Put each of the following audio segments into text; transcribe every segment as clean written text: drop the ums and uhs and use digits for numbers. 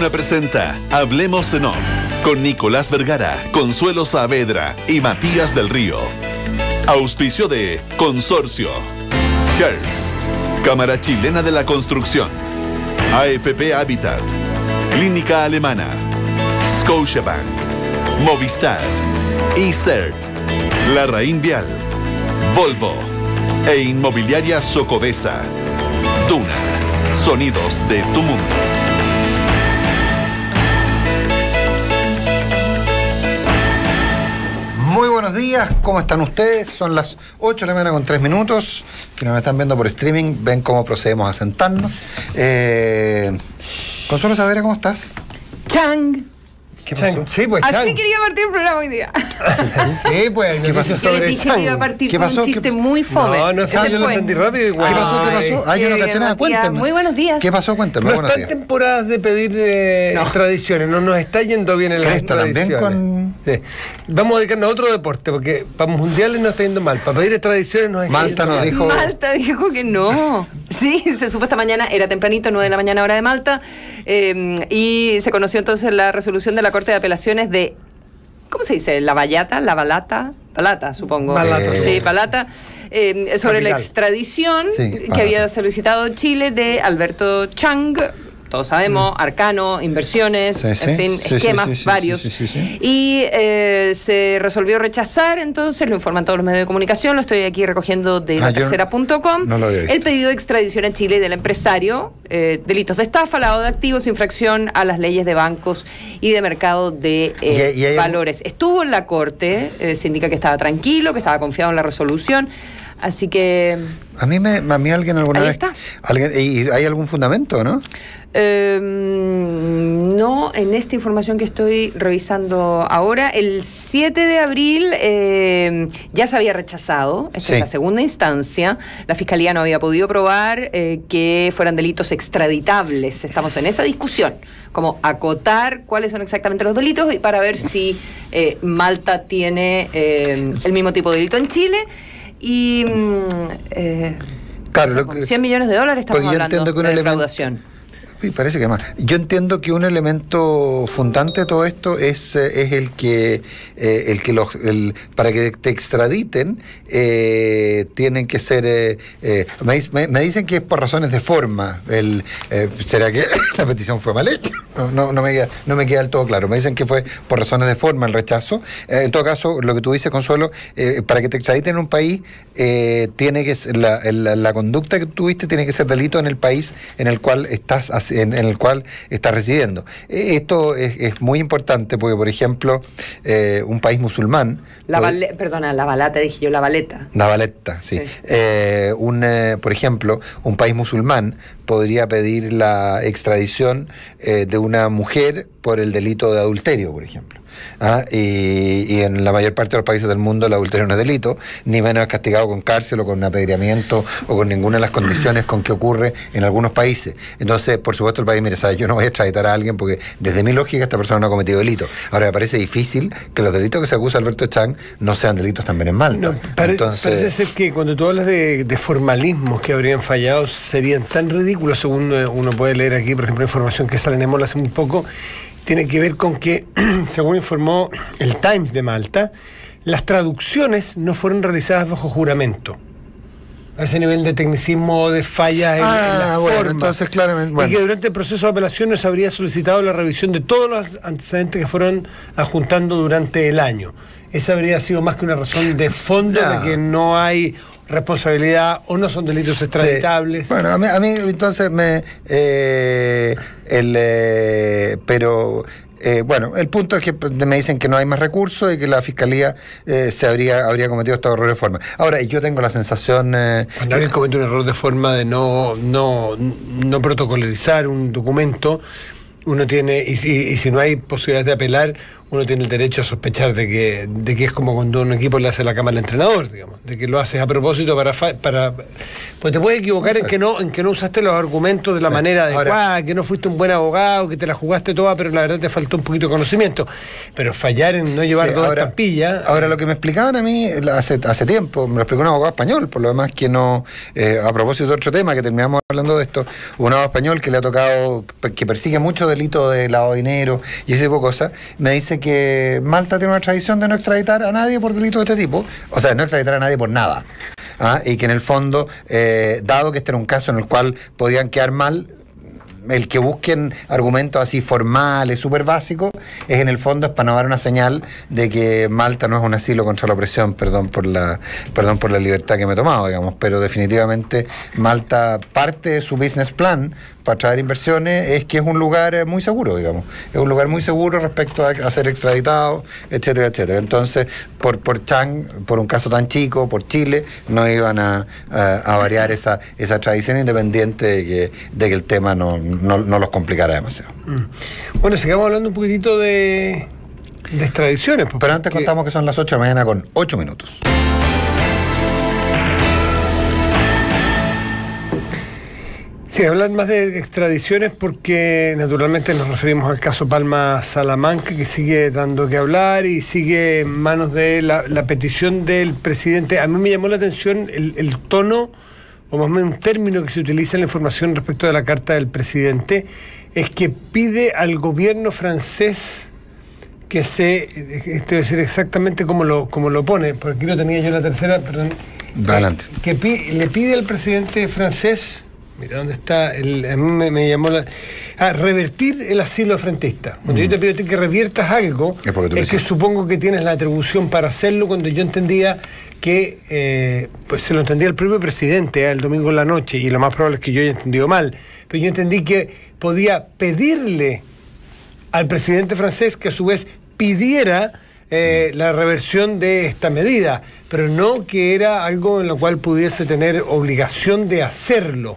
Duna presenta Hablemos en Off con Nicolás Vergara, Consuelo Saavedra y Matías del Río. Auspicio de Consorcio, Hertz, Cámara Chilena de la Construcción, AFP Habitat, Clínica Alemana, Scotiabank, Movistar, ICERT, Larraín Vial, Volvo e Inmobiliaria Socobesa. Duna, sonidos de tu mundo. Muy buenos días, ¿cómo están ustedes? Son las 8 de la mañana con 3 minutos. Que nos están viendo por streaming, ven cómo procedemos a sentarnos. Consuelo Saavedra, ¿cómo estás? Chang. ¿Qué pasó? Sí, pues, Así Chang. quería partir el programa hoy día. Sí, pues, ¿Qué pasó? Yo les dije que iba a partir ¿Qué con pasó? un chiste ¿Qué- muy fome. No, Ese yo lo fue. entendí rápido igual. ¿Qué pasó? ¿Qué pasó? Ay, yo no qué caché nada, Matías. cuéntame. Muy buenos días. ¿Qué pasó? Cuéntame, No buenos está en días. temporadas de pedir extradiciones, no nos está yendo bien en las Cresta también extradiciones. Sí. Vamos a dedicarnos a otro deporte, porque para mundiales nos está yendo mal. Para pedir extradiciones nos está Malta yendo nos mal. dijo... Malta dijo que no. Sí, se supo esta mañana, era tempranito, 9 de la mañana, hora de Malta, y se conoció entonces la resolución de la Corte de Apelaciones de, ¿cómo se dice? ¿La Vallata? ¿La Balata? Balata, supongo. Balata. Sí, Balata. Sobre la Capital. extradición Sí, que Balata. había solicitado Chile de Alberto Chang. Todos sabemos, Arcano, inversiones, Sí, sí, en fin, sí, esquemas sí, sí, varios. sí, sí, sí. Y se resolvió rechazar, entonces, lo informan todos los medios de comunicación, lo estoy aquí recogiendo de Yo latercera.com, no lo había visto. el pedido de extradición a Chile del empresario, delitos de estafa, lavado de activos, infracción a las leyes de bancos y de mercado de ¿Y hay valores. Estuvo en la Corte, se indica que estaba tranquilo, que estaba confiado en la resolución, así que... A mí alguien alguna Ahí vez... está. ¿Y hay algún fundamento, no? No, en esta información que estoy revisando ahora, el 7 de abril ya se había rechazado, esta Sí. es la segunda instancia, la Fiscalía no había podido probar que fueran delitos extraditables, estamos en esa discusión, como acotar cuáles son exactamente los delitos y para ver si Malta tiene el mismo tipo de delito en Chile y Claro, o sea, lo con que- $100 millones estamos porque yo hablando entiendo que un de elemento- defraudación. Sí, parece que más. Yo entiendo que un elemento fundante de todo esto es el que para que te extraditen tienen que ser me dicen que es por razones de forma. ¿Será que la petición fue mal hecha? No me queda del todo claro. Me dicen que fue por razones de forma el rechazo. En todo caso, lo que tú dices, Consuelo, para que te extraditen en un país tiene que ser la conducta que tuviste tiene que ser delito en el país en el cual estás residiendo. Esto es muy importante porque, por ejemplo, un país musulmán... La balata, dije yo, la baleta. La Valetta, sí. Sí. Por ejemplo, un país musulmán podría pedir la extradición de una mujer por el delito de adulterio, por ejemplo. Y en la mayor parte de los países del mundo el adulterio no es delito, ni menos es castigado con cárcel o con apedreamiento o con ninguna de las condiciones con que ocurre en algunos países. Entonces, por supuesto, el país, mire, sabe, yo no voy a extraditar a alguien porque desde mi lógica esta persona no ha cometido delito. Ahora, me parece difícil que los delitos que se acusa Alberto Chang no sean delitos también en Malta. No, parece ser que cuando tú hablas de formalismos que habrían fallado serían tan ridículos, según uno puede leer aquí, por ejemplo, información que sale en Emol hace un poco, tiene que ver con que, según informó el Times de Malta, las traducciones no fueron realizadas bajo juramento. A ese nivel de tecnicismo o de fallas en la forma. Entonces claramente... Y que durante el proceso de apelación no se habría solicitado la revisión de todos los antecedentes que fueron adjuntando durante el año. Esa habría sido más que una razón de fondo de que no hay responsabilidad o no son delitos extraditables. Sí. Bueno, a mí entonces bueno, el punto es que me dicen que no hay más recursos y que la Fiscalía habría cometido estos errores de forma. Ahora, yo tengo la sensación... Cuando alguien comete un error de forma de no protocolarizar un documento, uno tiene, y si no hay posibilidades de apelar, uno tiene el derecho a sospechar de que es como cuando un equipo le hace la cama al entrenador, digamos, de que lo haces a propósito para pues te puedes equivocar en que no usaste los argumentos de la manera adecuada, que no fuiste un buen abogado, que te la jugaste toda, pero la verdad te faltó un poquito de conocimiento. Pero fallar en no llevar dos estampillas. Ahora, lo que me explicaban a mí hace tiempo, me lo explicó un abogado español, por lo demás que no, a propósito de otro tema que terminamos hablando de esto, un abogado español que le ha tocado, que persigue mucho delito de lavado de dinero y ese tipo de cosas, me dice que Malta tiene una tradición de no extraditar a nadie por delitos de este tipo, o sea, no extraditar a nadie por nada. Y que en el fondo, dado que este era un caso en el cual podían quedar mal, el que busquen argumentos así formales, súper básicos, es en el fondo es para no dar una señal de que Malta no es un asilo contra la opresión, perdón por la libertad que me he tomado, digamos, pero definitivamente Malta, parte de su business plan para traer inversiones es que es un lugar muy seguro, digamos, es un lugar muy seguro respecto a ser extraditado, etcétera, etcétera. Entonces, por un caso tan chico, por Chile, no iban a variar esa tradición, independiente de que el tema no los complicara demasiado. Bueno, sigamos hablando un poquitito de extradiciones. Pero antes contamos que son las 8 de la mañana con 8 minutos. Sí, hablar más de extradiciones porque naturalmente nos referimos al caso Palma Salamanca, que sigue dando que hablar y sigue en manos de la petición del presidente. A mí me llamó la atención el tono, o más o menos un término que se utiliza en la información respecto de la carta del presidente, es que pide al gobierno francés que esto debe ser exactamente como lo pone, por aquí lo tenía yo la tercera, perdón. Adelante. Que le pide al presidente francés, mira dónde está, a mí me llamó a revertir el asilo frentista. Cuando yo te pido a ti que reviertas algo, es que supongo que tienes la atribución para hacerlo, cuando yo entendía que, pues se lo entendía el propio presidente el domingo en la noche, y lo más probable es que yo haya entendido mal, pero yo entendí que podía pedirle al presidente francés que a su vez pidiera la reversión de esta medida, pero no que era algo en lo cual pudiese tener obligación de hacerlo.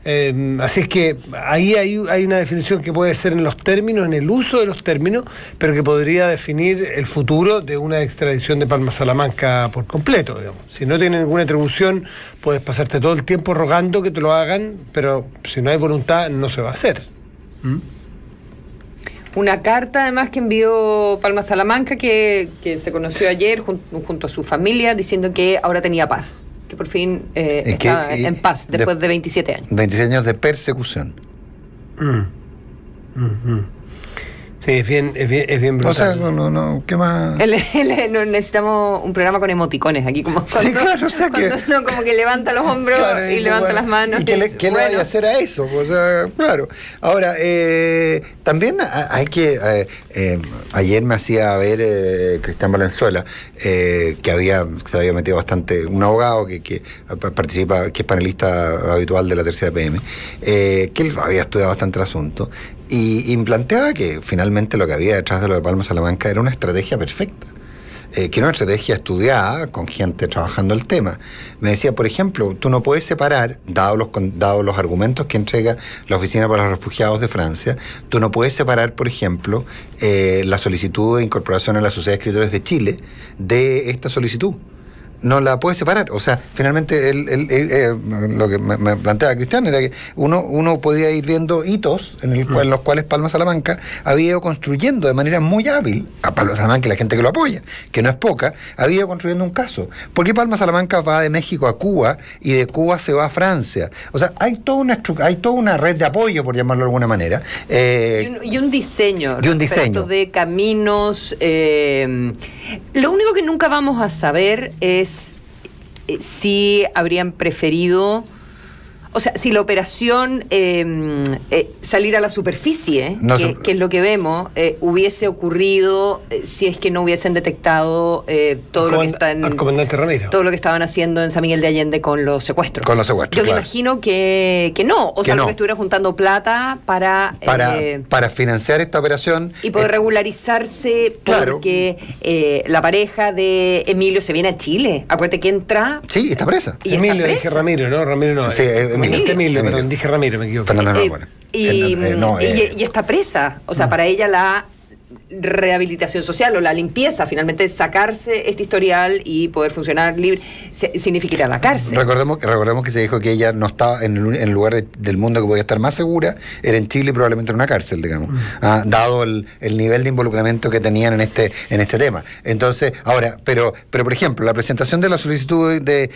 Así es que ahí hay una definición que puede ser en los términos, en el uso de los términos, pero que podría definir el futuro de una extradición de Palma Salamanca por completo, digamos. Si no tiene ninguna atribución, puedes pasarte todo el tiempo rogando que te lo hagan, pero si no hay voluntad, no se va a hacer. Una carta además que envió Palma Salamanca que se conoció ayer junto a su familia, diciendo que ahora tenía paz, que por fin estaba en paz después de 27 años. 27 años de persecución. Sí, es bien brutal. O sea, no, ¿qué más? No, necesitamos un programa con emoticones aquí, como cuando, sí, claro, o sea cuando que uno como que levanta los hombros, claro, y levanta las manos. ¿Y qué le vaya a hacer a eso? O sea, claro. Ahora, también hay que... ayer me hacía ver Cristian Valenzuela, que se había metido bastante, un abogado que participa, que es panelista habitual de la tercera PM, que él había estudiado bastante el asunto, y planteaba que finalmente lo que había detrás de lo de Palma Salamanca era una estrategia perfecta, que era una estrategia estudiada con gente trabajando el tema. Me decía, por ejemplo, tú no puedes separar, dados los argumentos que entrega la Oficina para los Refugiados de Francia, tú no puedes separar, por ejemplo, la solicitud de incorporación a la Sociedad de Escritores de Chile de esta solicitud. No la puede separar. O sea, finalmente lo que me planteaba Cristian era que uno podía ir viendo hitos en los cuales Palma Salamanca había ido construyendo de manera muy hábil, a Palma Salamanca y la gente que lo apoya, que no es poca, había ido construyendo un caso. ¿Por qué Palma Salamanca va de México a Cuba y de Cuba se va a Francia? O sea, hay toda una red de apoyo, por llamarlo de alguna manera. Y un diseño. De caminos. Lo único que nunca vamos a saber es si habrían preferido, o sea, si la operación salir a la superficie, que es lo que vemos, hubiese ocurrido si es que no hubiesen detectado todo lo que comandante Ramiro, todo lo que estaban haciendo en San Miguel de Allende con los secuestros. Yo me imagino que no, o sea, que estuviera juntando plata para financiar esta operación y poder regularizarse, porque la pareja de Emilio se viene a Chile. Acuérdate que entra. Sí, está presa. Emilio, dije Ramiro, ¿no? Ramiro no. Sí, Emilio, perdón, dije Ramiro, me equivoco. Y está presa, o sea, para ella la rehabilitación social o la limpieza, finalmente sacarse este historial y poder funcionar libre, significa ir a la cárcel. Recordemos que se dijo que ella no estaba en el lugar del mundo que podía estar más segura, era en Chile y probablemente en una cárcel, digamos, dado el nivel de involucramiento que tenían en este tema. Entonces, ahora, pero por ejemplo, la presentación de la solicitud de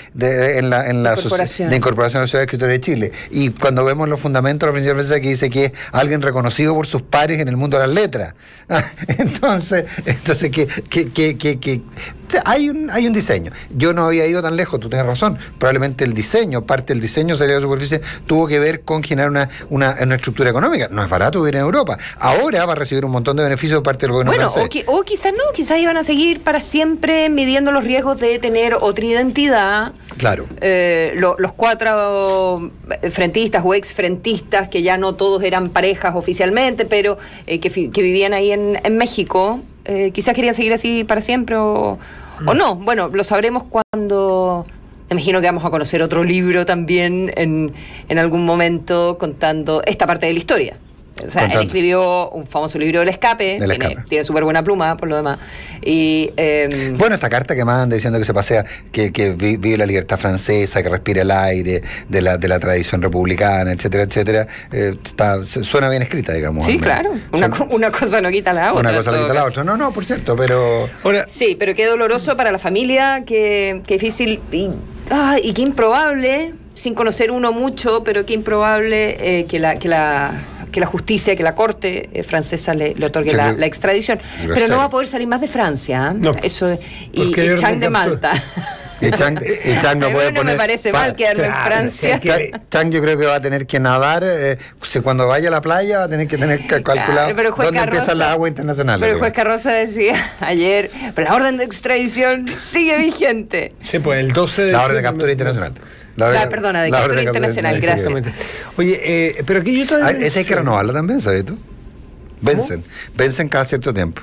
incorporación a la Sociedad de Escritores de Chile, y cuando vemos los fundamentos de la Oficina Francesa que dice que es alguien reconocido por sus pares en el mundo de las letras. Entonces que hay un diseño. Yo no había ido tan lejos, tú tienes razón. Probablemente parte del diseño Salida a la Superficie tuvo que ver con generar una estructura económica. No es barato vivir en Europa. Ahora va a recibir un montón de beneficios de parte del gobierno francés. O quizás no, quizás iban a seguir para siempre midiendo los riesgos de tener otra identidad. Claro. Los 4 frentistas o exfrentistas, que ya no todos eran parejas oficialmente, pero que vivían ahí en México, quizás querían seguir así para siempre o no. Bueno, lo sabremos cuando... Me imagino que vamos a conocer otro libro también en algún momento contando esta parte de la historia. O sea, él escribió un famoso libro del escape, tiene súper buena pluma por lo demás. Y, bueno, esta carta que manda diciendo que se pasea, que vive la libertad francesa, que respira el aire de la tradición republicana, etcétera, etcétera, suena bien escrita, digamos. Sí, claro. Una cosa no quita la otra. Una cosa no quita la otra. No, por cierto, pero... Ahora, sí, pero qué doloroso para la familia, qué difícil y qué improbable, sin conocer uno mucho, pero qué improbable que la justicia, que la corte francesa le otorgue la extradición. Pero no va a poder salir más de Francia. No, eso y Chang de Malta. Y Chang no puede no me parece mal quedarme en Francia. Chang yo creo que va a tener que nadar, cuando vaya a la playa va a tener que calcular dónde empiezan las aguas internacionales. Pero el juez Carroza decía ayer, pero la orden de extradición sigue vigente. Sí, pues el 12 de... La orden de captura internacional. De captura internacional, gracias. Oye, pero aquí yo esa hay que renovarla también, ¿sabes tú? Vencen cada cierto tiempo.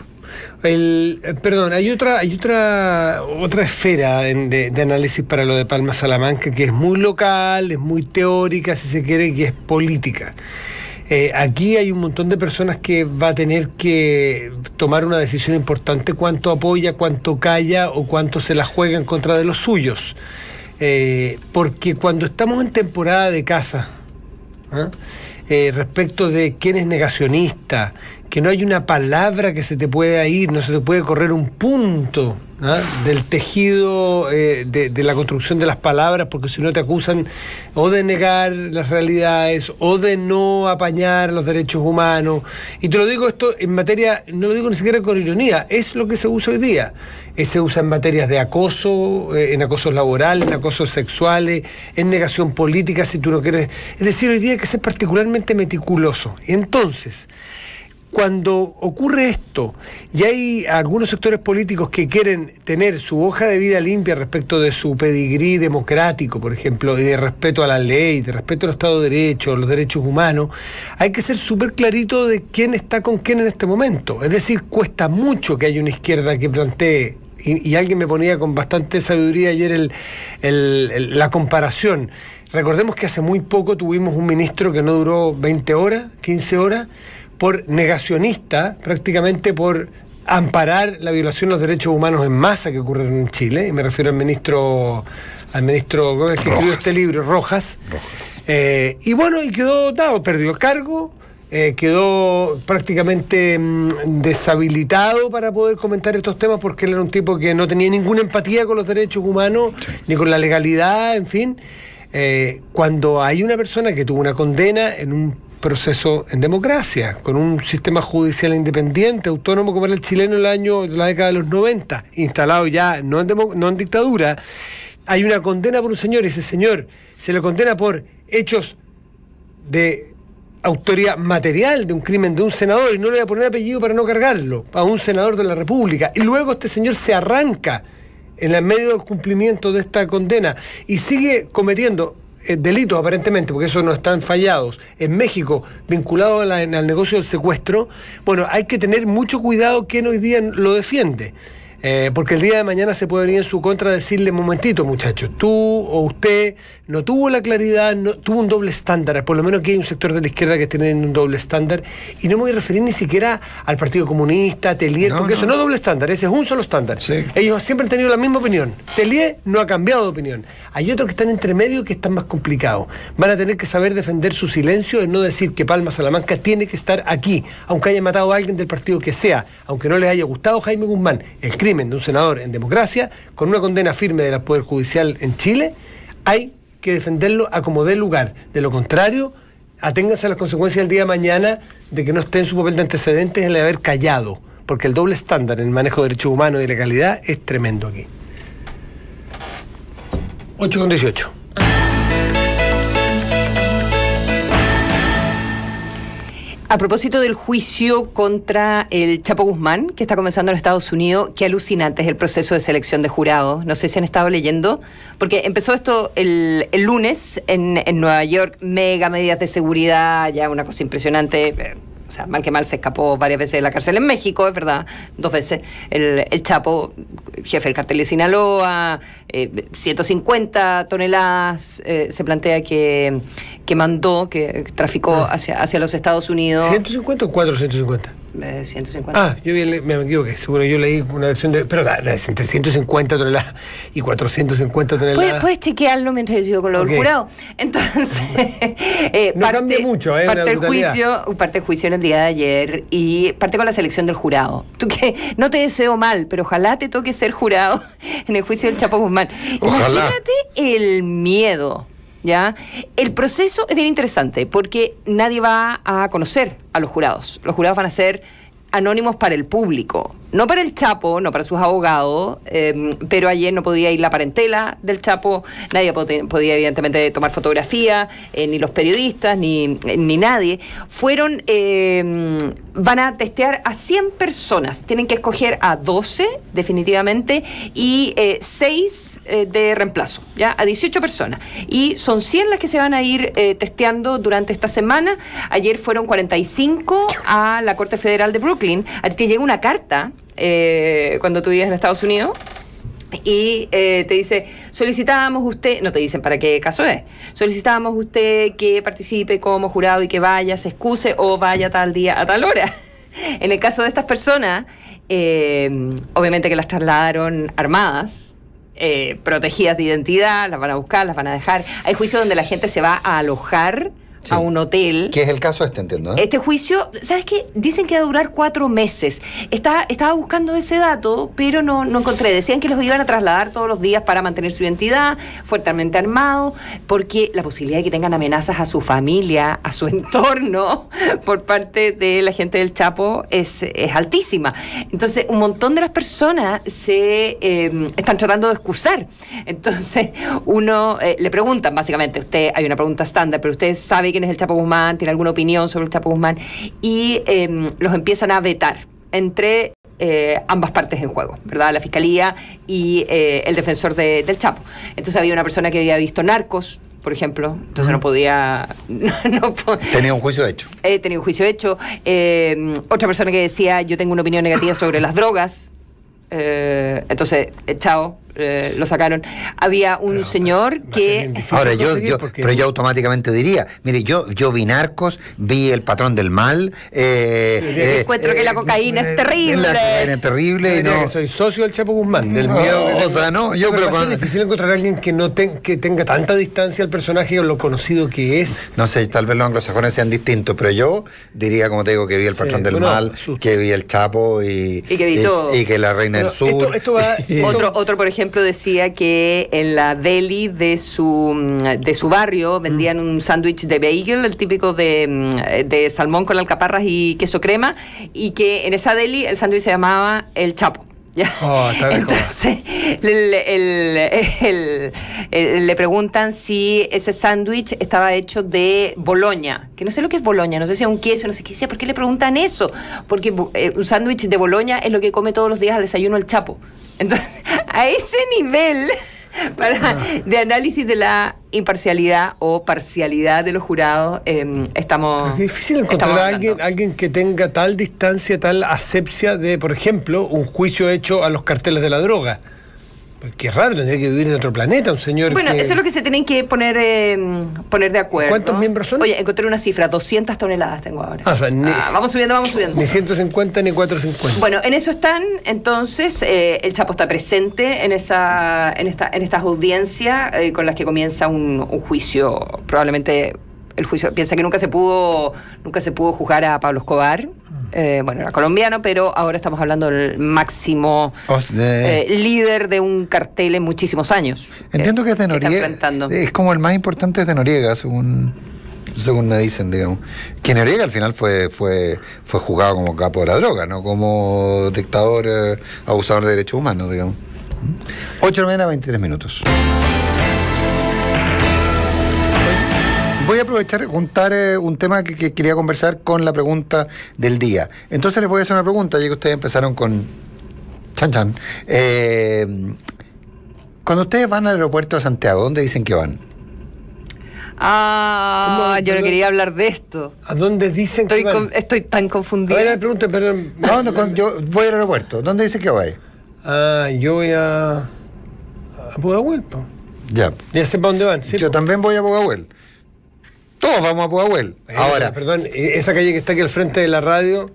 Perdón, hay otra esfera de análisis para lo de Palma Salamanca, que es muy local, es muy teórica, si se quiere, que es política. Aquí hay un montón de personas que va a tener que tomar una decisión importante: cuánto apoya, cuánto calla o cuánto se la juega en contra de los suyos. Porque cuando estamos en temporada de caza, respecto de quién es negacionista, que no hay una palabra que se te pueda ir, no se te puede correr un punto del tejido de la construcción de las palabras, porque si no te acusan o de negar las realidades o de no apañar los derechos humanos. Y te lo digo esto en materia, no lo digo ni siquiera con ironía, es lo que se usa hoy día. Se usa en materias de acoso, en acosos laborales, en acosos sexuales, en negación política, si tú no quieres. Es decir, hoy día hay que ser particularmente meticuloso. Entonces, cuando ocurre esto y hay algunos sectores políticos que quieren tener su hoja de vida limpia respecto de su pedigrí democrático, por ejemplo, y de respeto a la ley, de respeto al Estado de Derecho, a los derechos humanos, hay que ser súper clarito de quién está con quién en este momento. Es decir, cuesta mucho que haya una izquierda que plantee, y alguien me ponía con bastante sabiduría ayer la comparación. Recordemos que hace muy poco tuvimos un ministro que no duró 20 horas, 15 horas, por negacionista, prácticamente por amparar la violación de los derechos humanos en masa que ocurre en Chile, y me refiero al ministro ¿cómo es que escribió este libro? Rojas. Y bueno, y quedó dado, perdió el cargo, quedó prácticamente deshabilitado para poder comentar estos temas, porque él era un tipo que no tenía ninguna empatía con los derechos humanos, ni con la legalidad, en fin. Cuando hay una persona que tuvo una condena en un proceso en democracia, con un sistema judicial independiente, autónomo como era el chileno en la década de los 90, instalado ya no en dictadura, hay una condena por un señor, y ese señor se le condena por hechos de autoría material de un crimen de un senador, y no le voy a poner apellido para no cargarlo, a un senador de la República, y luego este señor se arranca en el medio del cumplimiento de esta condena y sigue cometiendo delitos aparentemente, porque esos no están fallados, en México, vinculados al negocio del secuestro. Bueno, hay que tener mucho cuidado quién hoy día lo defiende. Porque el día de mañana se puede venir en su contra a decirle, momentito muchachos, tú o usted no tuvo la claridad, no tuvo un doble estándar, por lo menos aquí hay un sector de la izquierda que tiene un doble estándar, y no me voy a referir ni siquiera al Partido Comunista, Tellier, porque eso no es doble estándar, ese es un solo estándar. Sí. Ellos siempre han tenido la misma opinión. Tellier no ha cambiado de opinión. Hay otros que están entre medio que están más complicados. Van a tener que saber defender su silencio de no decir que Palma Salamanca tiene que estar aquí, aunque haya matado a alguien del partido que sea, aunque no les haya gustado Jaime Guzmán. El crimen de un senador en democracia, con una condena firme del Poder Judicial en Chile, hay que defenderlo a como dé lugar. De lo contrario, aténganse a las consecuencias del día de mañana de que no esté en su papel de antecedentes el haber callado, porque el doble estándar en el manejo de derechos humanos y de legalidad es tremendo aquí. 8:18. A propósito del juicio contra el Chapo Guzmán, que está comenzando en Estados Unidos, qué alucinante es el proceso de selección de jurados. No sé si han estado leyendo, porque empezó esto el lunes en Nueva York, mega medidas de seguridad, ya una cosa impresionante. O sea, mal que mal se escapó varias veces de la cárcel en México, es verdad, 2 veces. El Chapo, jefe del cartel de Sinaloa, 150 toneladas, se plantea que mandó, que traficó hacia los Estados Unidos. ¿150 o 450? 150. Ah, me equivoqué, seguro yo leí una versión de... Pero es entre 150 toneladas y 450 toneladas. Puedes chequearlo mientras yo sigo con lo del jurado. Entonces, no cambia mucho, parte del juicio en el día de ayer y parte con la selección del jurado. Tú que no te deseo mal, pero ojalá te toque ser jurado en el juicio del Chapo Guzmán. Ojalá. Imagínate el miedo. ¿Ya? El proceso es bien interesante porque nadie va a conocer a los jurados. Los jurados van a ser anónimos para el público, no para el Chapo, no para sus abogados, pero ayer no podía ir la parentela del Chapo, nadie podía evidentemente tomar fotografía, ni los periodistas, ni nadie. Van a testear a 100 personas, tienen que escoger a 12 definitivamente y 6 de reemplazo, ¿ya? A 18 personas. Y son 100 las que se van a ir testeando durante esta semana. Ayer fueron 45 a la Corte Federal de Brooklyn. A ti te llega una carta cuando tú vives en Estados Unidos y te dice, solicitamos usted, no te dicen para qué caso es, solicitamos usted que participe como jurado y que vaya, se excuse o vaya tal día a tal hora. En el caso de estas personas, obviamente que las trasladaron armadas, protegidas de identidad, las van a buscar, las van a dejar. Hay juicios donde la gente se va a alojar a un hotel. ¿Qué es el caso entiendo? Este juicio, ¿sabes qué? Dicen que va a durar 4 meses. Estaba buscando ese dato, pero no encontré. Decían que los iban a trasladar todos los días para mantener su identidad, fuertemente armados, porque la posibilidad de que tengan amenazas a su familia, a su entorno, por parte de la gente del Chapo es altísima. Entonces, un montón de las personas se están tratando de excusar. Entonces, uno le preguntan, básicamente, hay una pregunta estándar, pero usted sabe quién es el Chapo Guzmán, tiene alguna opinión sobre el Chapo Guzmán, y los empiezan a vetar entre ambas partes en juego, ¿verdad? La Fiscalía y el defensor del Chapo. Entonces había una persona que había visto Narcos, por ejemplo, entonces no podía... Tenía un juicio hecho. Tenía un juicio hecho. Otra persona que decía, yo tengo una opinión negativa sobre las drogas. Entonces, chao, lo sacaron. Había un señor que... Ahora, yo automáticamente diría, mire, yo vi Narcos, vi El Patrón del Mal. Encuentro que la cocaína es terrible. La cocaína es terrible. Y no. Soy socio del Chapo Guzmán, del miedo que tengo. O sea, no, yo creo que... Es difícil encontrar a alguien que no que tenga tanta distancia al personaje o lo conocido que es. No sé, tal vez los anglosajones sean distintos, pero yo diría, como te digo, que vi El Patrón del Mal, que vi El Chapo y que vi todo. Y que La Reina del Sur. Otro, por ejemplo, decía que en la deli de su barrio vendían un sándwich de bagel, el típico de salmón con alcaparras y queso crema, y que en esa deli el sándwich se llamaba El Chapo. ¿Ya? Entonces le preguntan si ese sándwich estaba hecho de Boloña, que no sé lo que es Boloña, no sé si es un queso, no sé qué sea. ¿Por qué le preguntan eso? Porque un sándwich de Boloña es lo que come todos los días al desayuno el Chapo. Entonces, a ese nivel de análisis de la imparcialidad o parcialidad de los jurados. Es difícil encontrar a alguien que tenga tal distancia, tal asepsia de, por ejemplo, un juicio hecho a los carteles de la droga. Porque es raro, tendría que vivir en otro planeta un señor. Bueno, eso es lo que se tienen que poner de acuerdo. ¿Cuántos miembros son? Oye, encontré una cifra, 200 toneladas tengo ahora. Vamos subiendo. Ni 150 ni 450. Bueno, en eso están, entonces, el Chapo está presente en estas audiencias con las que comienza un juicio, probablemente el juicio, piensa que nunca se pudo juzgar a Pablo Escobar. Era colombiano, pero ahora estamos hablando del máximo líder de un cartel en muchísimos años. Entiendo que es de Noriega. Es como el más importante es de Noriega, según me dicen, digamos. Que Noriega al final fue juzgado como capo de la droga, no como dictador, abusador de derechos humanos, digamos. 8:09, 23 minutos. Voy a aprovechar y juntar un tema que quería conversar con la pregunta del día. Entonces les voy a hacer una pregunta, ya que ustedes empezaron con Chan. Cuando ustedes van al aeropuerto de Santiago, ¿dónde dicen que van? Yo no quería hablar de esto. ¿A dónde dicen que van? Estoy tan confundida. A ver, pregunta, pero... Yo voy al aeropuerto. ¿Dónde dicen que voy? Yo voy a Pudahuel, po. Ya sé para dónde van. Sí, yo también voy a Pudahuel. Todos vamos a Pudahuel. Ahora, perdón, esa calle que está aquí al frente de la radio,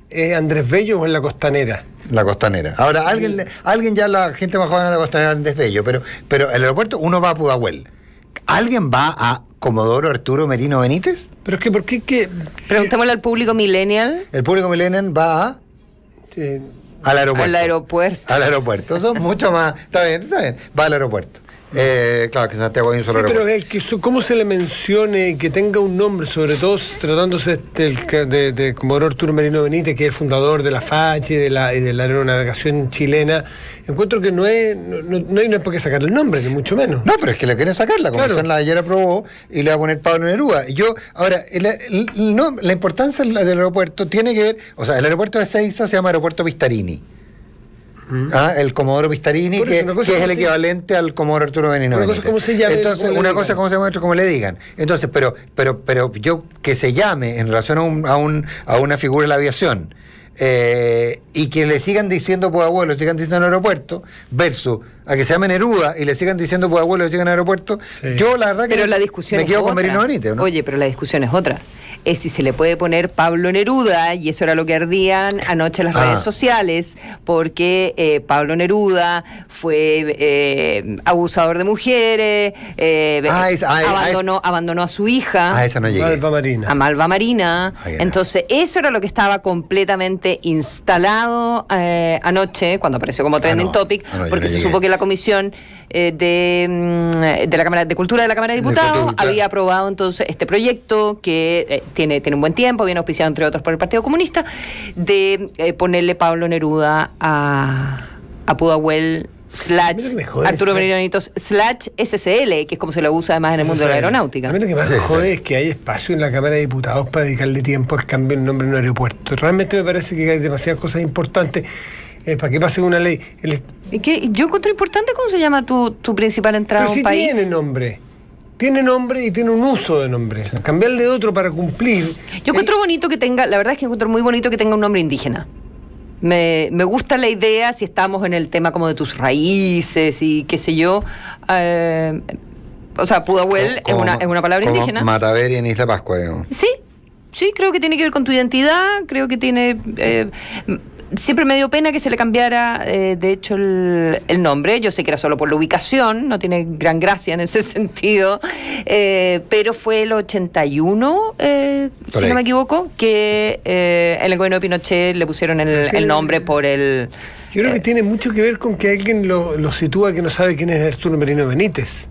¿es Andrés Bello o es la Costanera? La Costanera. Ahora, alguien ya, la gente más joven de la Costanera, Andrés Bello, pero el aeropuerto uno va a Pudahuel. ¿Alguien va a Comodoro Arturo Merino Benítez? Pero es que, ¿por qué? Preguntémosle al público millennial. El público millennial va al aeropuerto. Al aeropuerto. Son mucho más. Está bien. Va al aeropuerto. Claro que en Santiago hay un solo aeropuerto. Pero cómo se le mencione, que tenga un nombre, sobre todo tratándose de Comodoro Arturo Merino Benítez, que es el fundador de la FACHI y de la aeronavegación chilena, encuentro que no hay por qué sacarle el nombre, ni mucho menos. No, pero es que le quieren sacar. La comisión ayer aprobó y le va a poner Pablo Neruda. La importancia del aeropuerto tiene que ver, o sea, el aeropuerto de Ezeiza se llama Aeropuerto Pistarini. El Comodoro Pistarini, que es el equivalente al Comodoro Arturo Merino Benítez. ¿Cómo se llama? Entonces, una cosa cómo se llama, otra como le digan. Entonces, pero yo que se llame en relación a una figura de la aviación y que le sigan diciendo Pudahuel, le sigan diciendo aeropuerto, versus a que se llame Neruda y le sigan diciendo Pudahuel, le sigan aeropuerto, yo la verdad pero la discusión me quedo con Merino Benítez, ¿no? Oye, pero la discusión es otra. Es si se le puede poner Pablo Neruda, y eso era lo que ardían anoche en las redes sociales, porque Pablo Neruda fue abusador de mujeres, abandonó a su hija. A esa no llegué. A Malva Marina. Entonces, eso era lo que estaba completamente instalado anoche, cuando apareció como trending topic, porque se supo que la comisión de la Cámara de Cultura de la Cámara de Diputados había aprobado entonces este proyecto que tiene un buen tiempo, viene auspiciado entre otros por el Partido Comunista, de ponerle Pablo Neruda a Pudahuel / Arturo Merino Benítez / SCL, que es como se lo usa además en el mundo de la aeronáutica. A mí lo que más me jode es que hay espacio en la Cámara de Diputados para dedicarle tiempo al cambio del nombre en un aeropuerto. Realmente me parece que hay demasiadas cosas importantes para que pase una ley. Yo encuentro importante cómo se llama tu principal entrada a un país. Tiene nombre y tiene un uso de nombre. Cambiarle de otro para cumplir. Yo encuentro bonito que tenga, la verdad es que encuentro muy bonito que tenga un nombre indígena. Me gusta la idea, si estamos en el tema como de tus raíces y qué sé yo. O sea, Pudahuel es una palabra como indígena. Mataveri en Isla Pascua, digamos. Sí, creo que tiene que ver con tu identidad, creo que tiene... siempre me dio pena que se le cambiara, de hecho, el nombre. Yo sé que era solo por la ubicación, no tiene gran gracia en ese sentido, pero fue el 81, si no me equivoco, que en el gobierno de Pinochet le pusieron el nombre por el... Yo creo que tiene mucho que ver con que alguien lo sitúa que no sabe quién es Arturo Merino Benítez.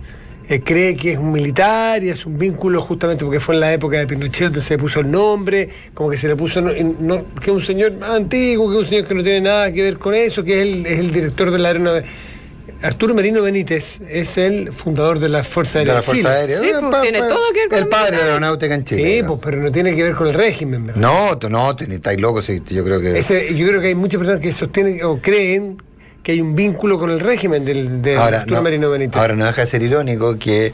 Cree que es un militar y es un vínculo justamente porque fue en la época de Pinochet donde se le puso el nombre, como que se le puso que es un señor más antiguo, que es un señor que no tiene nada que ver con eso, que es el director de la aeronavegación. Arturo Merino Benítez es el fundador de la Fuerza Aérea de Chile. Sí, tiene todo que ver con el padre de la aeronáutica en Chile. Sí, pues, pero no tiene que ver con el régimen, ¿verdad? No, estáis locos, yo creo que... Yo creo que hay muchas personas que sostienen o creen que hay un vínculo con el régimen de Arturo Merino Benítez. Ahora no deja de ser irónico que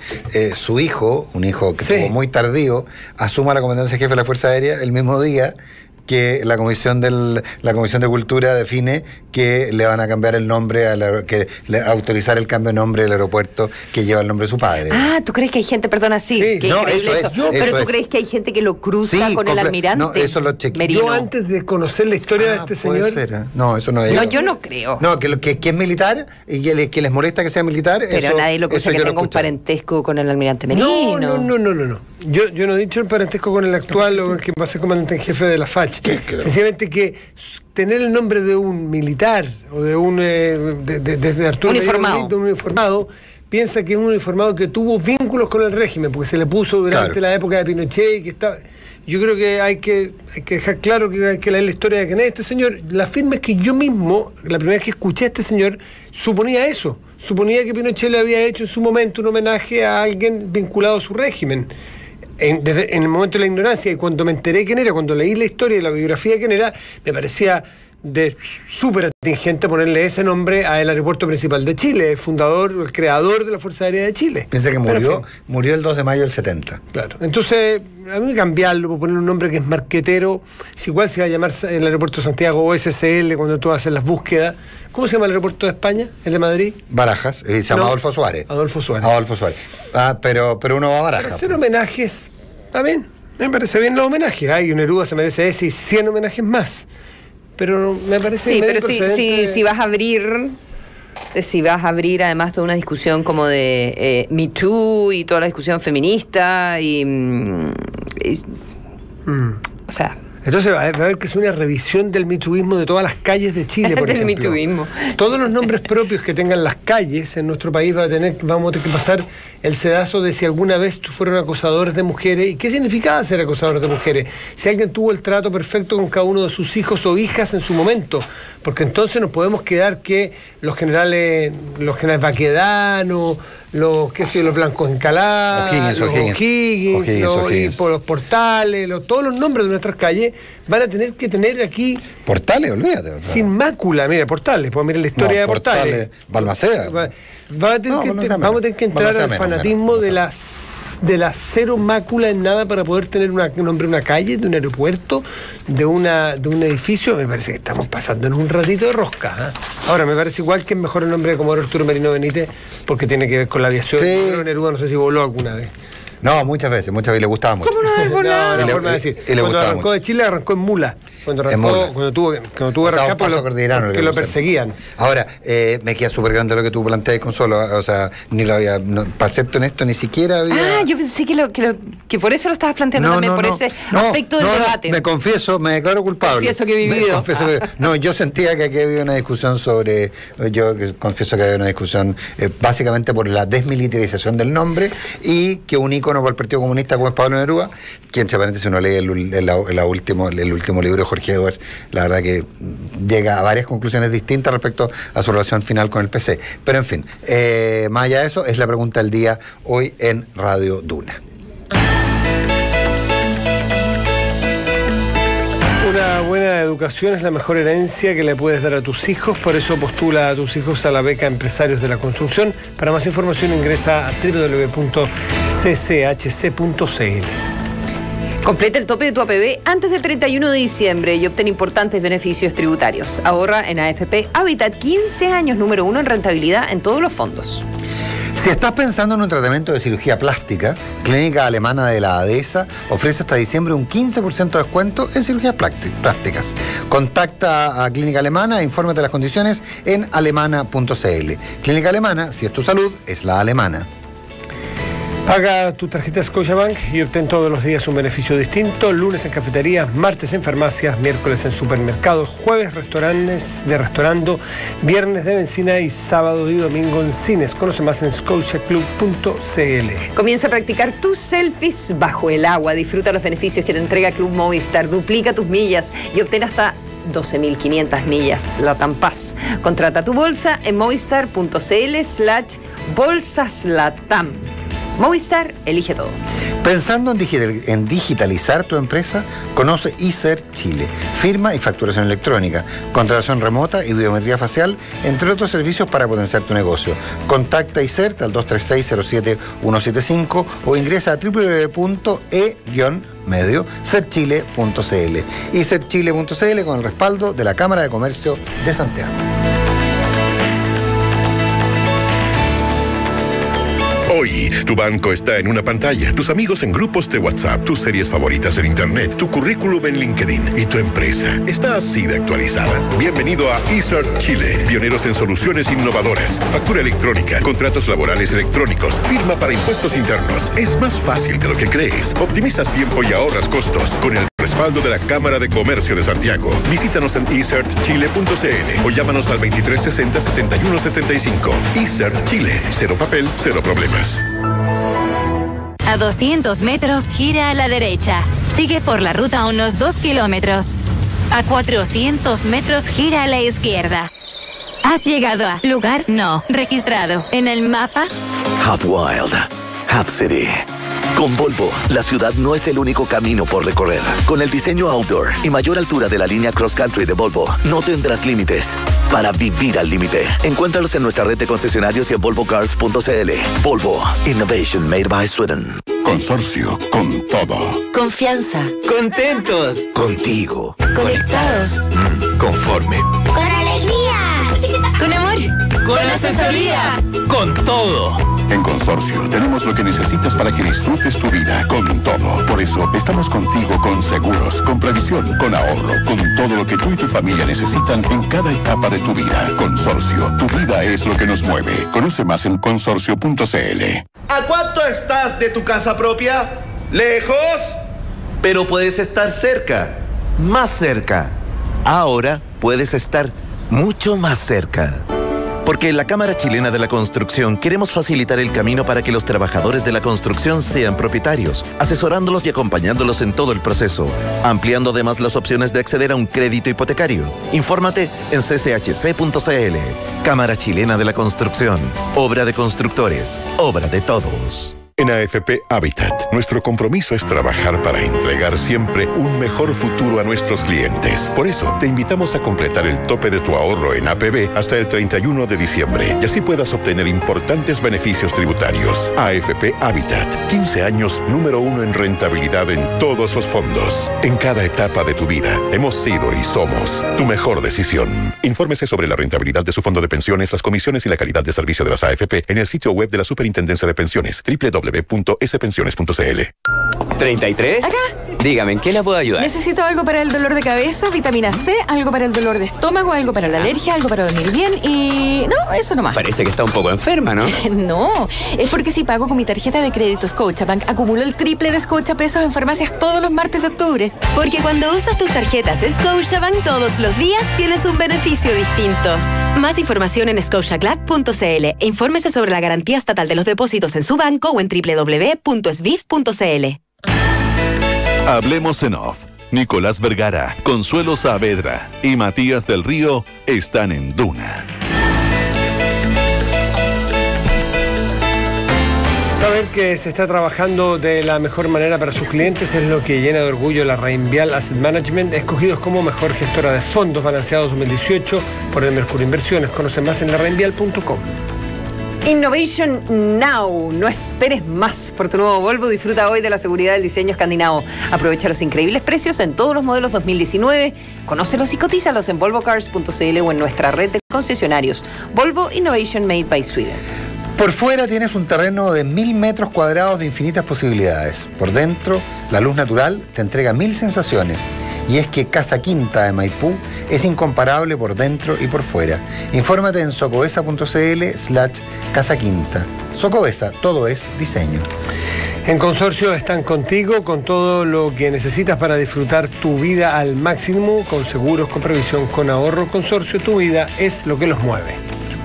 su hijo, un hijo que tuvo muy tardío, asuma la comandancia jefe de la Fuerza Aérea el mismo día que la comisión de Cultura define que le van a cambiar el nombre, autorizar el cambio de nombre del aeropuerto que lleva el nombre de su padre. Ah, ¿tú crees que hay gente, perdona, sí, que no, eso es, pero tú crees que hay gente que lo cruza con el almirante? No, eso lo chequeé. Yo antes de conocer la historia de este señor... Ser. No, eso no es. No, yo no creo. No, que es militar y que les molesta que sea militar. Pero eso, nadie lo cruza que tenga un parentesco con el almirante Merino. No. Yo no he dicho el parentesco con el actual o el que va a ser comandante en jefe de la FACH. Sencillamente que tener el nombre de un militar o de un de Arturo uniformado. De un uniformado, piensa que es un uniformado que tuvo vínculos con el régimen, porque se le puso durante la época de Pinochet y que estaba... Yo creo que hay que dejar claro que hay que leer la historia de quién es este señor. La firme es que yo mismo, la primera vez que escuché a este señor, suponía eso. Suponía que Pinochet le había hecho en su momento un homenaje a alguien vinculado a su régimen. En el momento de la ignorancia, y cuando me enteré quién era, cuando leí la historia y la biografía de quién era, me parecía de súper atingente ponerle ese nombre al aeropuerto principal de Chile, el fundador, el creador de la Fuerza Aérea de Chile. Piensa que murió el 2 de mayo del 70. Claro, entonces a mí cambiarlo, poner un nombre que es marquetero, si igual se va a llamar el aeropuerto de Santiago o SCL cuando tú haces las búsquedas. ¿Cómo se llama el aeropuerto de España? ¿El de Madrid? Barajas, se llama Adolfo Suárez. Adolfo Suárez. Pero uno va a Barajas. Para hacer homenajes, está bien, me parece bien los homenajes. Ay, Neruda se merece ese y 100 homenajes más. Pero me parece... Sí, pero si vas a abrir... Si vas a abrir además toda una discusión como de Me Too y toda la discusión feminista o sea... Entonces va a haber que hacer una revisión del mituismo de todas las calles de Chile, por ejemplo. Mituismo. Todos los nombres propios que tengan las calles en nuestro país vamos a tener que pasar el sedazo de si alguna vez fueron acosadores de mujeres. ¿Y qué significaba ser acosador de mujeres? Si alguien tuvo el trato perfecto con cada uno de sus hijos o hijas en su momento. Porque entonces nos podemos quedar que los generales Baquedano, los Blancos Encalá, los O'Higgins, los Portales, todos los nombres de nuestras calles van a tener que tener aquí... Portales, olvídate. Sin mácula, mira, Portales, pues mira la historia de Portales. Balmaceda. Vamos a tener que entrar al fanatismo de la cero mácula en nada para poder tener un nombre de una calle, de un aeropuerto, de un edificio. Me parece que estamos pasando en un ratito de rosca. ¿Eh? Ahora, me parece igual que es mejor el nombre de Comodoro Arturo Merino Benítez porque tiene que ver con la aviación. Sí. Neruda no sé si voló alguna vez. No, muchas veces le gustaba mucho. ¿Cómo no haber volado? No, forma de decir. Cuando arrancó de Chile, arrancó en mula. Cuando tuvo que arrancar porque lo perseguían. Ahora, me queda súper grande lo que tú planteas, Consuelo. O sea, para serte honesto, ni siquiera había... yo pensé que por eso lo estabas planteando por ese aspecto del debate. Me confieso, me declaro culpable. Confieso que he vivido. Yo sentía que aquí había una discusión sobre... Yo confieso que había una discusión básicamente por la desmilitarización del nombre y que un ícono por el Partido Comunista como es Pablo Neruda, que entre paréntesis uno lee el último libro de Jorge Edwards, la verdad que llega a varias conclusiones distintas respecto a su relación final con el PC. Pero en fin, más allá de eso, es la pregunta del día hoy en Radio Duna. Una buena educación es la mejor herencia que le puedes dar a tus hijos, por eso postula a tus hijos a la beca Empresarios de la Construcción. Para más información ingresa a www.cchc.cl. Completa el tope de tu APB antes del 31 de diciembre y obtén importantes beneficios tributarios. Ahorra en AFP Habitat, 15 años, número 1 en rentabilidad en todos los fondos. Si estás pensando en un tratamiento de cirugía plástica, Clínica Alemana de la ADESA ofrece hasta diciembre un 15% de descuento en cirugías plásticas. Contacta a Clínica Alemana e infórmate de las condiciones en alemana.cl. Clínica Alemana, si es tu salud, es la alemana. Paga tu tarjeta Scotiabank y obtén todos los días un beneficio distinto. Lunes en cafeterías, martes en farmacias, miércoles en supermercados, jueves restaurantes de restaurando, viernes de benzina y sábado y domingo en cines. Conoce más en scotiaclub.cl. Comienza a practicar tus selfies bajo el agua. Disfruta los beneficios que te entrega Club Movistar. Duplica tus millas y obtén hasta 12.500 millas. LATAM Paz. Contrata tu bolsa en movistar.cl/bolsaslatam. Movistar elige todo. Pensando en digitalizar tu empresa, conoce ISER Chile. Firma y facturación electrónica, contratación remota y biometría facial, entre otros servicios para potenciar tu negocio. Contacta a ISER al 236-07175 o ingresa a www.e-serchile.cl. ISERchile.cl con el respaldo de la Cámara de Comercio de Santiago. Hoy, tu banco está en una pantalla, tus amigos en grupos de WhatsApp, tus series favoritas en Internet, tu currículum en LinkedIn y tu empresa está así de actualizada. Bienvenido a ISER Chile, pioneros en soluciones innovadoras, factura electrónica, contratos laborales electrónicos, firma para impuestos internos. Es más fácil de lo que crees. Optimizas tiempo y ahorras costos con el respaldo de la Cámara de Comercio de Santiago. Visítanos en isertchile.cl o llámanos al 2360-7175. ISERT Chile. Cero papel, cero problemas. A 200 metros, gira a la derecha. Sigue por la ruta unos 2 kilómetros. A 400 metros, gira a la izquierda. ¿Has llegado a lugar no registrado en el mapa? Half Wild, Half City. Con Volvo, la ciudad no es el único camino por recorrer. Con el diseño outdoor y mayor altura de la línea Cross Country de Volvo, no tendrás límites para vivir al límite. Encuéntralos en nuestra red de concesionarios y en volvocars.cl. Volvo, Innovation Made by Sweden. Consorcio, con todo. Confianza. Contentos. Contigo. Conectados. Conforme. Con alegría. Con amor. Con asesoría. Con todo. En Consorcio tenemos lo que necesitas para que disfrutes tu vida con todo. Por eso estamos contigo con seguros, con previsión, con ahorro, con todo lo que tú y tu familia necesitan en cada etapa de tu vida. Consorcio, tu vida es lo que nos mueve. Conoce más en consorcio.cl. ¿A cuánto estás de tu casa propia? ¿Lejos? Pero puedes estar cerca, más cerca. Ahora puedes estar mucho más cerca. Porque en la Cámara Chilena de la Construcción queremos facilitar el camino para que los trabajadores de la construcción sean propietarios, asesorándolos y acompañándolos en todo el proceso, ampliando además las opciones de acceder a un crédito hipotecario. Infórmate en cchc.cl. Cámara Chilena de la Construcción. Obra de constructores. Obra de todos. En AFP Habitat, nuestro compromiso es trabajar para entregar siempre un mejor futuro a nuestros clientes. Por eso, te invitamos a completar el tope de tu ahorro en APB hasta el 31 de diciembre y así puedas obtener importantes beneficios tributarios. AFP Habitat, 15 años número 1 en rentabilidad en todos los fondos. En cada etapa de tu vida, hemos sido y somos tu mejor decisión. Infórmese sobre la rentabilidad de su fondo de pensiones, las comisiones y la calidad de servicio de las AFP en el sitio web de la Superintendencia de Pensiones, www.spensiones.cl. 33. Acá. Dígame, ¿en qué la puedo ayudar? Necesito algo para el dolor de cabeza, vitamina C, algo para el dolor de estómago, algo para la alergia, algo para dormir bien y... no, eso nomás. Parece que está un poco enferma, ¿no? No, es porque si pago con mi tarjeta de crédito Scotiabank, acumulo el triple de Scotiapesos en farmacias todos los martes de octubre. Porque cuando usas tus tarjetas Scotiabank todos los días, tienes un beneficio distinto. Más información en scotiaclub.cl e infórmese sobre la garantía estatal de los depósitos en su banco o en www.svif.cl. Hablemos en off. Nicolás Vergara, Consuelo Saavedra y Matías del Río están en Duna. Saber que se está trabajando de la mejor manera para sus clientes es lo que llena de orgullo la Reinvial Asset Management, escogidos como mejor gestora de fondos balanceados 2018 por el Mercurio Inversiones. Conoce más en lareinvial.com. Innovation Now. No esperes más por tu nuevo Volvo. Disfruta hoy de la seguridad del diseño escandinavo. Aprovecha los increíbles precios en todos los modelos 2019. Conócelos y cotízalos en volvocars.cl o en nuestra red de concesionarios. Volvo Innovation Made by Sweden. Por fuera tienes un terreno de 1000 metros cuadrados de infinitas posibilidades. Por dentro, la luz natural te entrega 1000 sensaciones. Y es que Casa Quinta de Maipú es incomparable por dentro y por fuera. Infórmate en socobesa.cl/Casa Quinta. Socobesa, todo es diseño. En Consorcio están contigo con todo lo que necesitas para disfrutar tu vida al máximo, con seguros, con previsión, con ahorro. Consorcio, tu vida es lo que los mueve.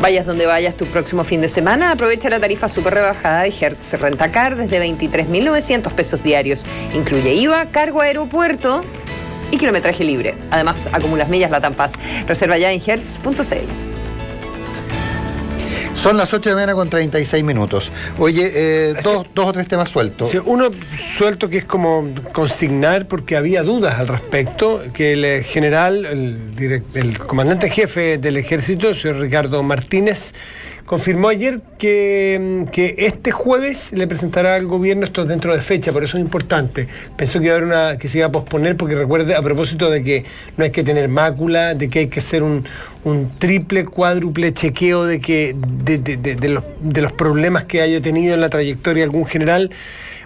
Vayas donde vayas tu próximo fin de semana, aprovecha la tarifa súper rebajada de Hertz Rentacar desde 23.900 pesos diarios. Incluye IVA, cargo a aeropuerto y kilometraje libre. Además, acumulas millas LATAM Pass. Reserva ya en hertz.cl. Son las 8 de la mañana con 36 minutos. Oye, dos o tres temas sueltos. Sí, uno suelto que es como consignar, porque había dudas al respecto, que el general, el comandante en jefe del ejército, señor Ricardo Martínez, confirmó ayer que este jueves le presentará al gobierno, esto dentro de fecha, por eso es importante. Pensó que que se iba a posponer, porque recuerde, a propósito de que no hay que tener mácula, de que hay que hacer un triple, cuádruple chequeo de los problemas que haya tenido en la trayectoria algún general.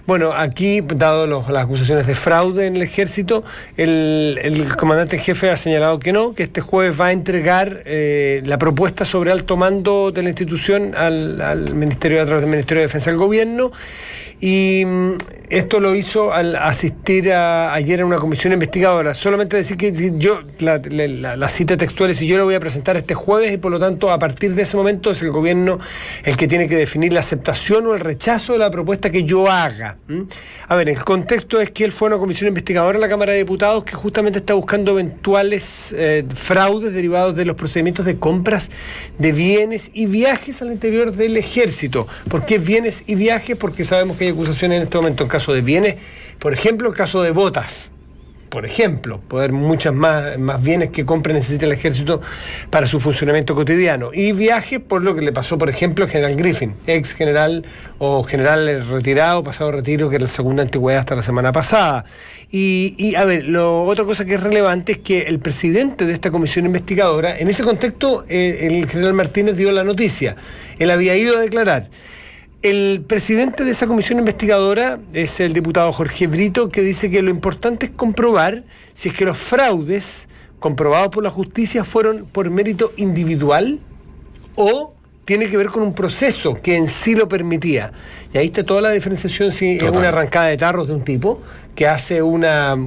Bueno, aquí, dado las acusaciones de fraude en el ejército, el comandante en jefe ha señalado que no, que este jueves va a entregar la propuesta sobre alto mando de la institución al Ministerio, a través del Ministerio de Defensa del Gobierno, y esto lo hizo al asistir ayer a una comisión investigadora. Solamente decir que la cita textual es: yo lo voy a presentar este jueves, y por lo tanto a partir de ese momento es el gobierno el que tiene que definir la aceptación o el rechazo de la propuesta que yo haga. A ver, el contexto es que él fue a una comisión investigadora en la Cámara de Diputados que justamente está buscando eventuales fraudes derivados de los procedimientos de compras de bienes y viajes al interior del ejército. ¿Por qué bienes y viajes? Porque sabemos que hay acusaciones en este momento en caso de bienes, por ejemplo, en caso de botas. Por ejemplo, puede haber muchas más bienes que compre necesita el ejército para su funcionamiento cotidiano. Y viajes, por lo que le pasó, por ejemplo, al general Griffin, ex general o general retirado, pasado retiro, que era la segunda antigüedad hasta la semana pasada. Y a ver, otra cosa que es relevante es que el presidente de esta comisión investigadora, en ese contexto, el general Martínez dio la noticia. Él había ido a declarar. El presidente de esa comisión investigadora es el diputado Jorge Brito, que dice que lo importante es comprobar si es que los fraudes comprobados por la justicia fueron por mérito individual o tiene que ver con un proceso que en sí lo permitía. Y ahí está toda la diferenciación, si es una arrancada de tarros de un tipo que hace una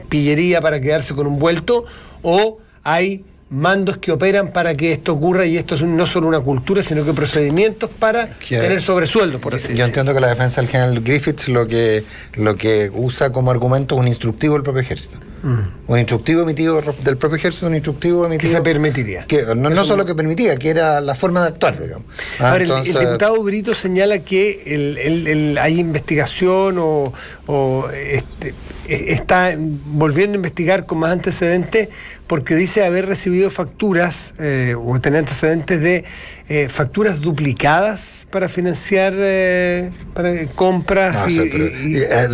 pillería para quedarse con un vuelto, o hay mandos que operan para que esto ocurra, y esto es no solo una cultura, sino que procedimientos para tener sobresueldos, por así decirlo. Yo entiendo que la defensa del general Griffiths lo que usa como argumento es un instructivo del propio ejército. Un instructivo emitido del propio ejército, un instructivo emitido... Que se permitiría. Que no solo que permitía, que era la forma de actuar, digamos. Ahora, entonces, el diputado Brito señala que hay investigación está volviendo a investigar con más antecedentes, porque dice haber recibido facturas o tener antecedentes de facturas duplicadas para financiar para compras.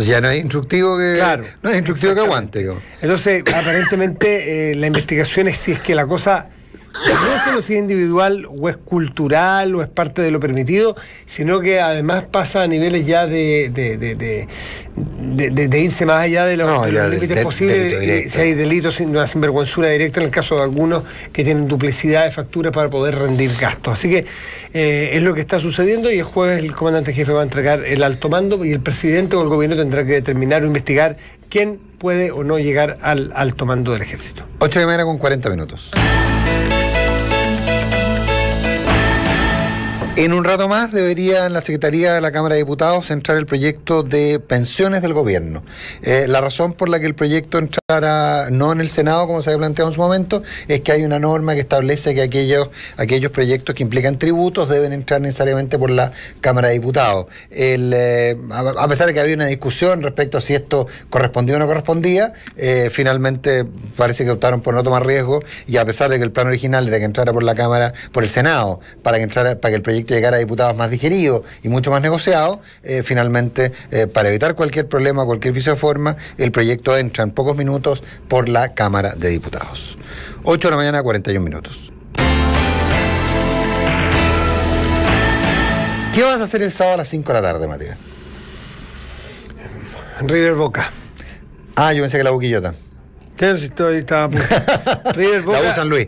Ya no hay instructivo que, claro, no hay instructivo que aguante. Digamos. Entonces, aparentemente la investigación es si es que la cosa no solo si es individual o es cultural o es parte de lo permitido, sino que además pasa a niveles ya de irse más allá de los límites posibles. Si hay delitos, una sinvergüenzura directa en el caso de algunos que tienen duplicidad de facturas para poder rendir gastos. Así que es lo que está sucediendo, y el jueves el comandante jefe va a entregar el alto mando, y el presidente o el gobierno tendrá que determinar o investigar quién puede o no llegar al alto mando del ejército. 8 de la mañana con 40 minutos. En un rato más debería en la Secretaría de la Cámara de Diputados entrar el proyecto de pensiones del gobierno. La razón por la que el proyecto entrara no en el Senado, como se había planteado en su momento, es que hay una norma que establece que aquellos proyectos que implican tributos deben entrar necesariamente por la Cámara de Diputados. A pesar de que había una discusión respecto a si esto correspondía o no correspondía, finalmente parece que optaron por no tomar riesgo, y a pesar de que el plan original era que entrara por la Cámara, por el Senado, para que el proyecto llegara a diputados más digerido y mucho más negociado, finalmente, para evitar cualquier problema, cualquier vicio de forma, el proyecto entra en pocos minutos por la Cámara de Diputados. 8 de la mañana, 41 minutos. ¿Qué vas a hacer el sábado a las 5 de la tarde, Matías? River Boca. Yo pensé que la Buquillota. Estaba River Boca. La U San Luis.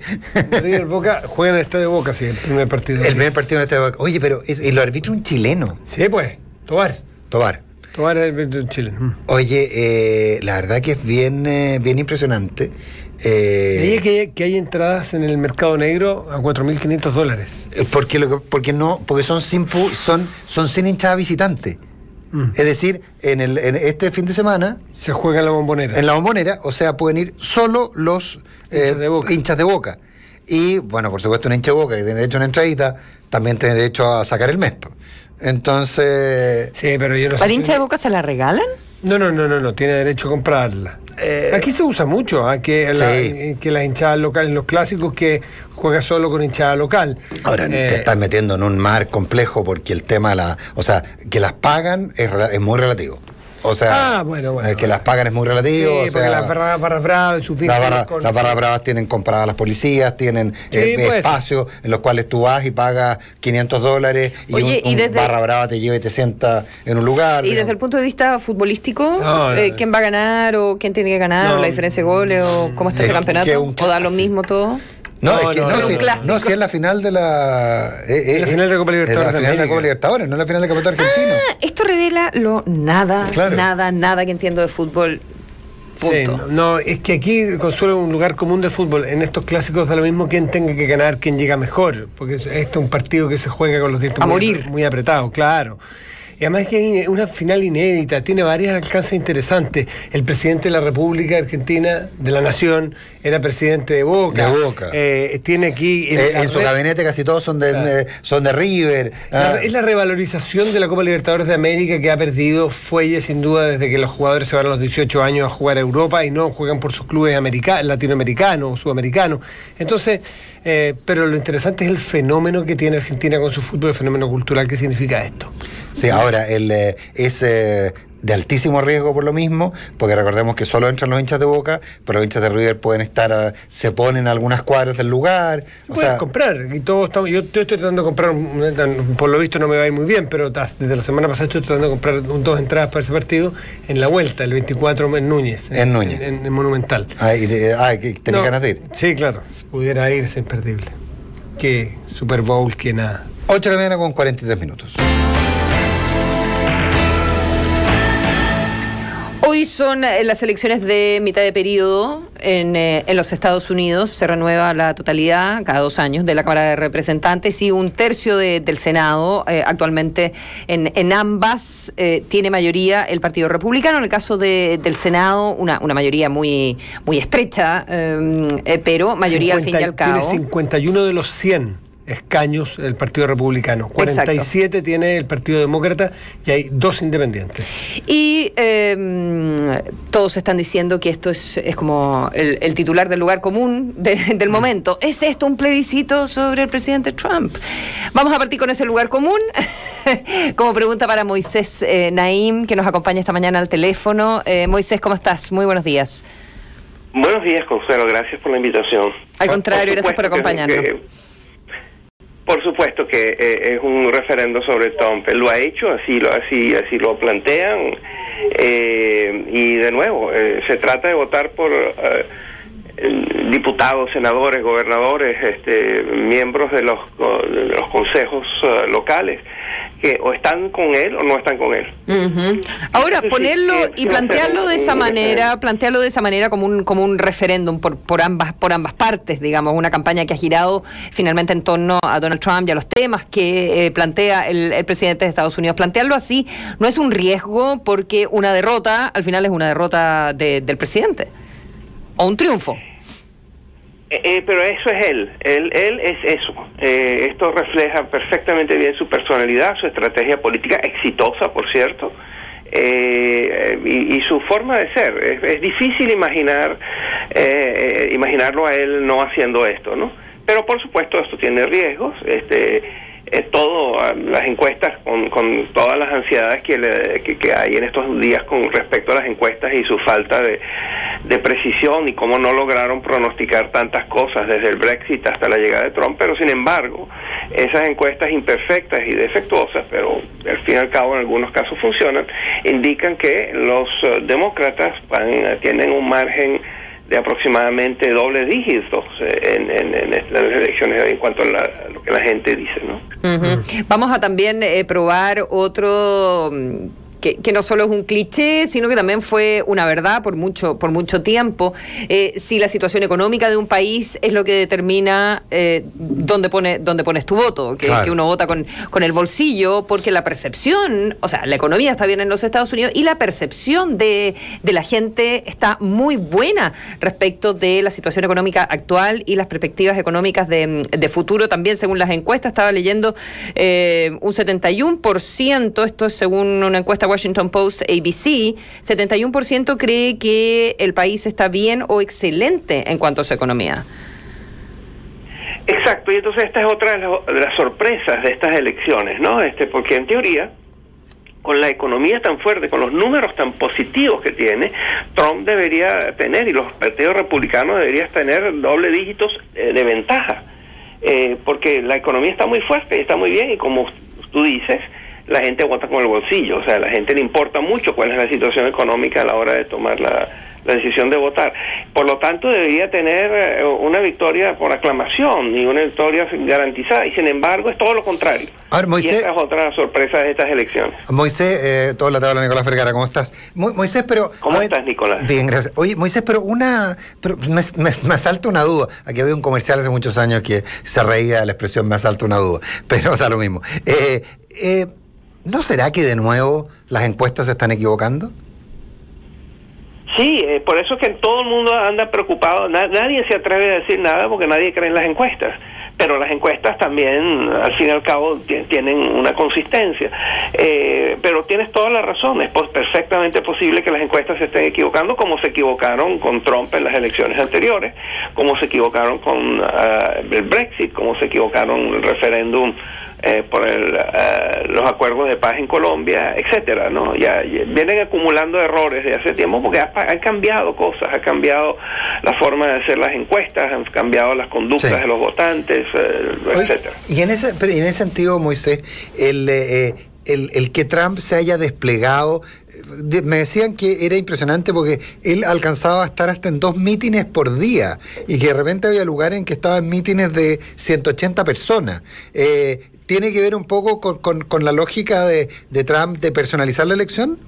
River Boca juega en el Estadio Boca, sí, el primer partido. El primer partido en el Estadio Boca. Oye, pero el árbitro es un chileno. Sí, pues, Tobar es el árbitro chileno. Oye, la verdad que es bien impresionante. Que hay entradas en el mercado negro a $4.500. Porque son sin hinchada visitante. Es decir, en este fin de semana se juega en la Bombonera. En la Bombonera, o sea, pueden ir solo los hinchas de Boca. y, bueno, por supuesto, un hincha de Boca que tiene derecho a una entradita, también tiene derecho a sacar el mes. Entonces... Sí, pero yo no sé. ¿Al hincha de Boca se la regalan? No, tiene derecho a comprarla. Aquí se usa mucho, que las hinchadas locales, los clásicos que juega solo con hinchada local. Ahora, te estás metiendo en un mar complejo porque el tema, que las pagan es muy relativo. O sea, que las pagan es muy relativo. Sí, o porque sea, las barras bravas, las barras bravas tienen compradas las policías, tienen espacios en los cuales tú vas y pagas $500 y Oye, barra brava te lleva y te sienta en un lugar. Y desde el punto de vista futbolístico, ¿quién va a ganar o quién tiene que ganar? ¿O la diferencia de goles? ¿O cómo está ese campeonato? ¿O da lo mismo todo? No, si es la final de la final de Copa Libertadores. La final de Copa Libertadores, no la final de Campeonato Argentino. Esto revela nada que entiendo de fútbol. Punto. Sí, es que aquí, Consuelo, un lugar común del fútbol. En estos clásicos da lo mismo quién tenga que ganar, quién llega mejor. Porque esto es un partido que se juega con los dientes muy apretados, claro. Y además es que es una final inédita, tiene varios alcances interesantes. El presidente de la República Argentina, de la Nación, era presidente de Boca. Tiene aquí... en su gabinete casi todos son de River. Es la revalorización de la Copa Libertadores de América que ha perdido fuelle sin duda desde que los jugadores se van a los 18 años a jugar a Europa y no juegan por sus clubes latinoamericanos o sudamericanos. Entonces, pero lo interesante es el fenómeno que tiene Argentina con su fútbol, el fenómeno cultural. ¿Qué significa esto? Sí, ahora es de altísimo riesgo por lo mismo, porque recordemos que solo entran los hinchas de Boca, pero los hinchas de River pueden estar, se ponen a algunas cuadras del lugar. Pueden comprar, y yo estoy tratando de comprar, por lo visto no me va a ir muy bien, pero desde la semana pasada estoy tratando de comprar 2 entradas para ese partido en la vuelta, el 24 en Núñez. En Núñez. En Monumental. ¿Tenés ganas de ir? Sí, claro, si pudiera ir es imperdible. Que Super Bowl, que nada. 8 de la mañana con 43 minutos. Hoy son las elecciones de mitad de periodo en los Estados Unidos. Se renueva la totalidad, cada 2 años, de la Cámara de Representantes y 1/3 del Senado. Actualmente en ambas tiene mayoría el Partido Republicano. En el caso del Senado, una mayoría muy estrecha, pero mayoría al fin y al cabo. Tiene 51 de los 100 escaños el Partido Republicano, 47 Exacto. Tiene el Partido Demócrata y hay 2 independientes. Y todos están diciendo que esto es como el titular del lugar común del momento. ¿Es esto un plebiscito sobre el presidente Trump? Vamos a partir con ese lugar común. Como pregunta para Moisés Naim, que nos acompaña esta mañana al teléfono. Moisés, ¿cómo estás? Muy buenos días. Buenos días, Consuelo. Gracias por la invitación. Al contrario, gracias por acompañarnos. Por supuesto que es un referendo sobre Trump. Él lo ha hecho, así lo plantean. Y de nuevo, se trata de votar por diputados, senadores, gobernadores, miembros de los consejos locales, que o están con él o no están con él. Uh-huh. Ahora, ponerlo y plantearlo de esa manera como un referéndum por ambas partes, digamos, una campaña que ha girado finalmente en torno a Donald Trump y a los temas que plantea el presidente de Estados Unidos. Plantearlo así no es un riesgo, porque una derrota al final es una derrota del presidente o un triunfo. Pero eso es él es eso. Esto refleja perfectamente bien su personalidad, su estrategia política, exitosa, por cierto, y su forma de ser. Es difícil imaginarlo a él no haciendo esto, ¿no? Pero por supuesto esto tiene riesgos. Las encuestas, con todas las ansiedades que hay en estos días con respecto a las encuestas y su falta de precisión y cómo no lograron pronosticar tantas cosas desde el Brexit hasta la llegada de Trump, pero sin embargo esas encuestas imperfectas y defectuosas, pero al fin y al cabo en algunos casos funcionan, indican que los demócratas tienen un margen de aproximadamente doble dígitos en las elecciones en cuanto a lo que la gente dice, ¿no? Uh-huh. Vamos a también probar otro que no solo es un cliché, sino que también fue una verdad por mucho tiempo. Si la situación económica de un país es lo que determina dónde pones tu voto, que uno vota con el bolsillo, porque la percepción, o sea, la economía está bien en los Estados Unidos y la percepción de la gente está muy buena respecto de la situación económica actual y las perspectivas económicas de futuro. También, según las encuestas, estaba leyendo un 71%, esto es según una encuesta Washington Post ABC, 71% cree que el país está bien o excelente en cuanto a su economía. Exacto, y entonces esta es otra de las sorpresas de estas elecciones, ¿no? Porque en teoría, con la economía tan fuerte, con los números tan positivos que tiene, Trump debería tener, y los partidos republicanos deberían tener doble dígitos de ventaja, porque la economía está muy fuerte y está muy bien, y como tú dices, la gente vota con el bolsillo, o sea, a la gente le importa mucho cuál es la situación económica a la hora de tomar la decisión de votar. Por lo tanto, debería tener una victoria por aclamación y una victoria garantizada, y sin embargo es todo lo contrario. A ver, Moisés, y esta es otra sorpresa de estas elecciones. Moisés, toda la tabla, Nicolás Vergara, ¿cómo estás? Moisés, pero... ¿Cómo estás, Nicolás? Bien, gracias. Oye, Moisés, pero me asalta una duda. Aquí había un comercial hace muchos años que se reía de la expresión me asalta una duda, pero da lo mismo. ¿No será que de nuevo las encuestas se están equivocando? Sí, por eso es que todo el mundo anda preocupado. Nadie se atreve a decir nada porque nadie cree en las encuestas. Pero las encuestas también, al fin y al cabo, tienen una consistencia. Pero tienes toda la razón. Es perfectamente posible que las encuestas se estén equivocando, como se equivocaron con Trump en las elecciones anteriores, como se equivocaron con el Brexit, como se equivocaron en el referéndum por los acuerdos de paz en Colombia, etcétera, ¿no? Ya vienen acumulando errores de hace tiempo porque han cambiado cosas, ha cambiado la forma de hacer las encuestas, han cambiado las conductas de los votantes, etcétera. Y en ese sentido, Moisés, el que Trump se haya desplegado, me decían que era impresionante porque él alcanzaba a estar hasta en 2 mítines por día y que de repente había lugares en que estaban mítines de 180 personas. ¿Tiene que ver un poco con la lógica de Trump de personalizar la elección?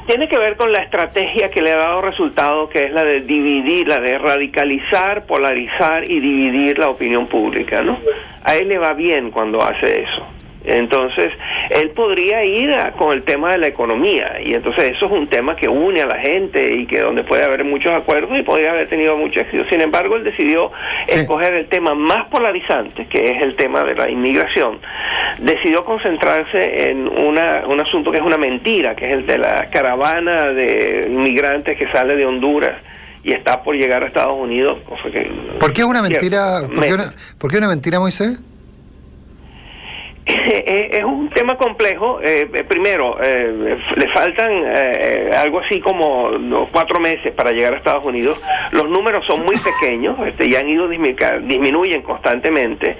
Tiene que ver con la estrategia que le ha dado resultado, que es la de dividir, la de radicalizar, polarizar y dividir la opinión pública, ¿no? A él le va bien cuando hace eso. Entonces, él podría ir con el tema de la economía, y entonces eso es un tema que une a la gente y que donde puede haber muchos acuerdos y podría haber tenido mucho éxito. Sin embargo, él decidió escoger el tema más polarizante, que es el tema de la inmigración. Decidió concentrarse en un asunto que es una mentira, que es el de la caravana de inmigrantes que sale de Honduras y está por llegar a Estados Unidos. Cosa que, ¿por qué es una mentira? ¿Por qué una mentira, Moisés? Es un tema complejo. Primero, le faltan algo así como 4 meses para llegar a Estados Unidos. Los números son muy pequeños, ya han ido disminuyen constantemente.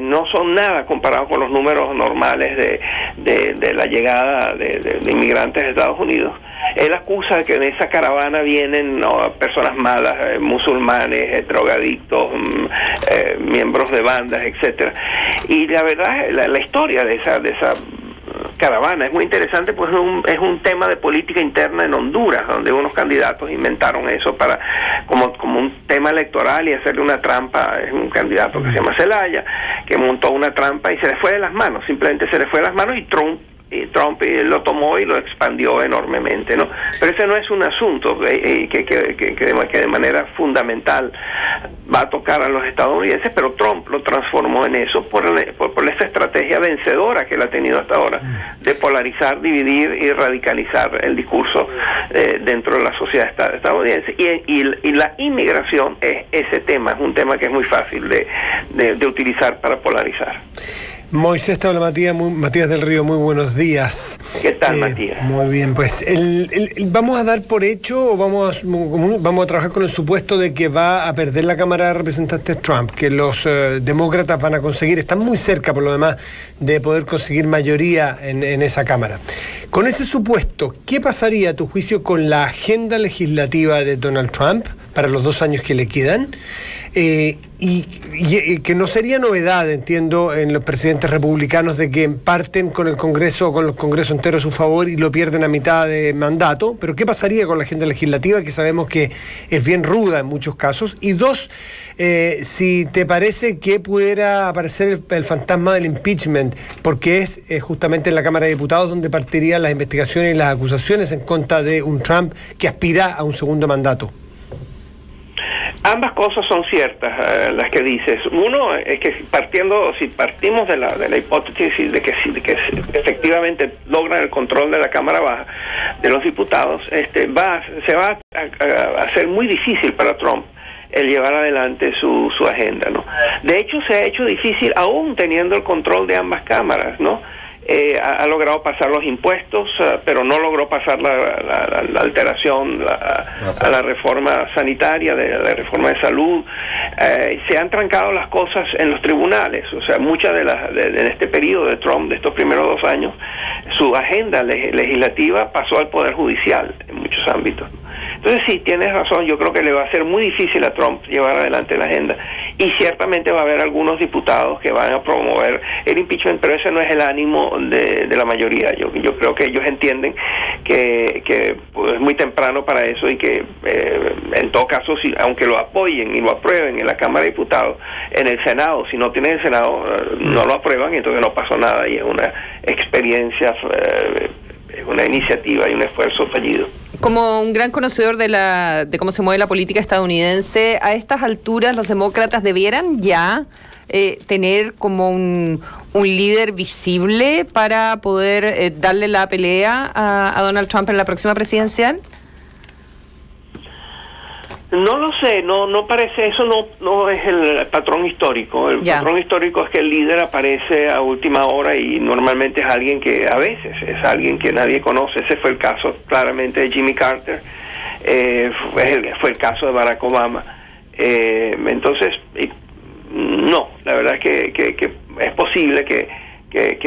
No son nada comparados con los números normales de la llegada de inmigrantes a Estados Unidos. Él acusa que en esa caravana vienen personas malas, musulmanes, drogadictos, miembros de bandas, etcétera. Y la verdad, la historia de esa caravana es muy interesante, pues es un tema de política interna en Honduras, donde unos candidatos inventaron eso como un tema electoral y hacerle una trampa. Es un candidato que se llama Zelaya, que montó una trampa y se le fue de las manos, simplemente se le fue de las manos, y Trump lo tomó y lo expandió enormemente, ¿no? Pero ese no es un asunto que de manera fundamental va a tocar a los estadounidenses, pero Trump lo transformó en eso por esa estrategia vencedora que él ha tenido hasta ahora, de polarizar, dividir y radicalizar el discurso dentro de la sociedad estadounidense. Y la inmigración es ese tema, es un tema que es muy fácil de utilizar para polarizar. Moisés, te habla Matías del Río, muy buenos días. ¿Qué tal, Matías? Muy bien, pues vamos a dar por hecho, o vamos a trabajar con el supuesto de que va a perder la Cámara de Representantes Trump, que los demócratas van a conseguir, están muy cerca por lo demás de poder conseguir mayoría en esa Cámara. Con ese supuesto, ¿qué pasaría a tu juicio con la agenda legislativa de Donald Trump para los 2 años que le quedan. Y que no sería novedad, entiendo, en los presidentes republicanos de que parten con el Congreso, con los Congresos enteros a su favor y lo pierden a mitad de mandato. Pero ¿qué pasaría con la agenda legislativa, que sabemos que es bien ruda en muchos casos? Y 2, si te parece que pudiera aparecer el fantasma del impeachment, porque es justamente en la Cámara de Diputados donde partirían las investigaciones y las acusaciones en contra de un Trump que aspira a un segundo mandato. Ambas cosas son ciertas, las que dices. Uno es que si partimos de la hipótesis de que efectivamente logran el control de la Cámara Baja de los diputados, se va a hacer muy difícil para Trump el llevar adelante su agenda, ¿no? De hecho, se ha hecho difícil aún teniendo el control de ambas cámaras, ¿no? Ha logrado pasar los impuestos, pero no logró pasar la alteración a la reforma sanitaria, de la reforma de salud. Se han trancado las cosas en los tribunales. O sea, mucha de este periodo de Trump, de estos primeros 2 años, su agenda legislativa pasó al Poder Judicial en muchos ámbitos. Entonces, sí, tienes razón, yo creo que le va a ser muy difícil a Trump llevar adelante la agenda, y ciertamente va a haber algunos diputados que van a promover el impeachment, pero ese no es el ánimo de la mayoría. Yo creo que ellos entienden que pues, es muy temprano para eso, y que en todo caso, aunque lo apoyen y lo aprueben en la Cámara de Diputados, en el Senado, si no tienen el Senado, no lo aprueban, y entonces no pasó nada, y es una experiencia, es una iniciativa y un esfuerzo fallido. Como un gran conocedor de cómo se mueve la política estadounidense, a estas alturas los demócratas debieran ya tener como un líder visible para poder darle la pelea a Donald Trump en la próxima presidencial. No lo sé, no parece, eso no es el patrón histórico. El patrón histórico es que el líder aparece a última hora, y normalmente es alguien que a veces es alguien que nadie conoce. Ese fue el caso claramente de Jimmy Carter, fue el caso de Barack Obama. Entonces, no, la verdad es que es posible que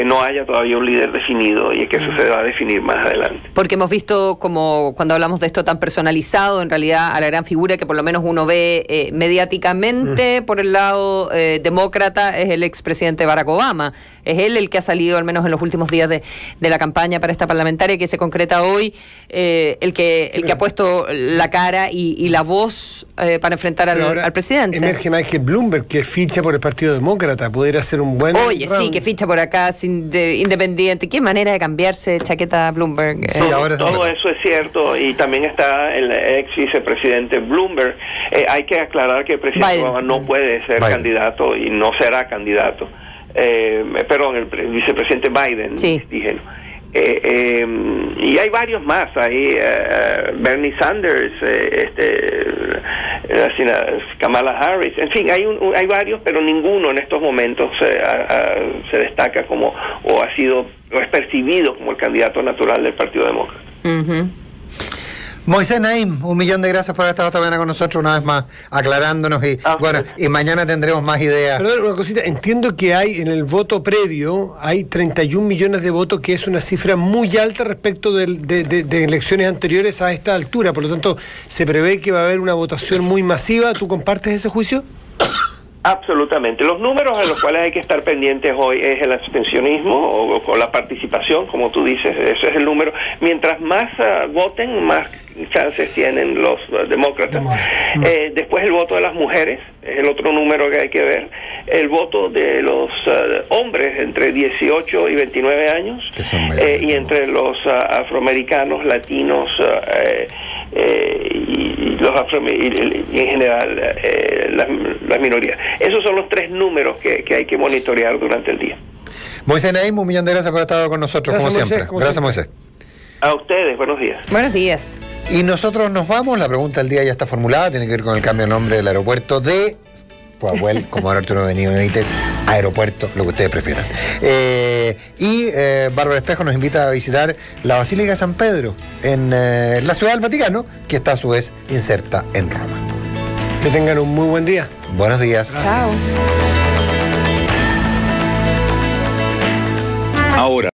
no haya todavía un líder definido, y que eso se va a definir más adelante. Porque hemos visto, como cuando hablamos de esto tan personalizado, en realidad a la gran figura que por lo menos uno ve mediáticamente por el lado demócrata es el expresidente Barack Obama. Es él el que ha salido, al menos en los últimos días de la campaña para esta parlamentaria que se concreta hoy, el que ha puesto la cara y la voz para enfrentar al presidente. Emerge Michael Bloomberg, que ficha por el Partido Demócrata. Pudiera ser un buen sí, que ficha por acá independiente. Qué manera de cambiarse chaqueta Bloomberg. Sí, ahora todo eso es cierto, y también está el ex vicepresidente Bloomberg. Hay que aclarar que el presidente Obama no puede ser candidato y no será candidato. Perdón, el vicepresidente Biden, dije. Y hay varios más. Hay Bernie Sanders, Kamala Harris, en fin, hay varios, pero ninguno en estos momentos se destaca como o es percibido como el candidato natural del Partido Demócrata. Moisés Naim, 1.000.000 de gracias por haber estado esta mañana con nosotros, una vez más aclarándonos, y mañana tendremos más ideas. Perdón, una cosita, entiendo que hay en el voto previo, hay 31 millones de votos, que es una cifra muy alta respecto de elecciones anteriores a esta altura, por lo tanto se prevé que va a haber una votación muy masiva. ¿Tú compartes ese juicio? Absolutamente. Los números a los cuales hay que estar pendientes hoy es el abstencionismo o la participación, como tú dices, ese es el número. Mientras más voten, más chances tienen los demócratas. Después el voto de las mujeres es el otro número que hay que ver. El voto de los hombres entre 18 y 29 años, y entre los afroamericanos, latinos, y los y en general las minorías. Esos son los 3 números que hay que monitorear durante el día. Moisés Naim, 1.000.000 de gracias por haber estado con nosotros, como siempre. Gracias, Moisés. A ustedes, buenos días. Buenos días. Y nosotros nos vamos. La pregunta del día ya está formulada, tiene que ver con el cambio de nombre del aeropuerto de Puahuel, como ahora Arturo Benítez, aeropuerto, lo que ustedes prefieran. Bárbara Espejo nos invita a visitar la Basílica de San Pedro en la Ciudad del Vaticano, que está a su vez inserta en Roma. Que tengan un muy buen día. Buenos días. Chao. Ahora.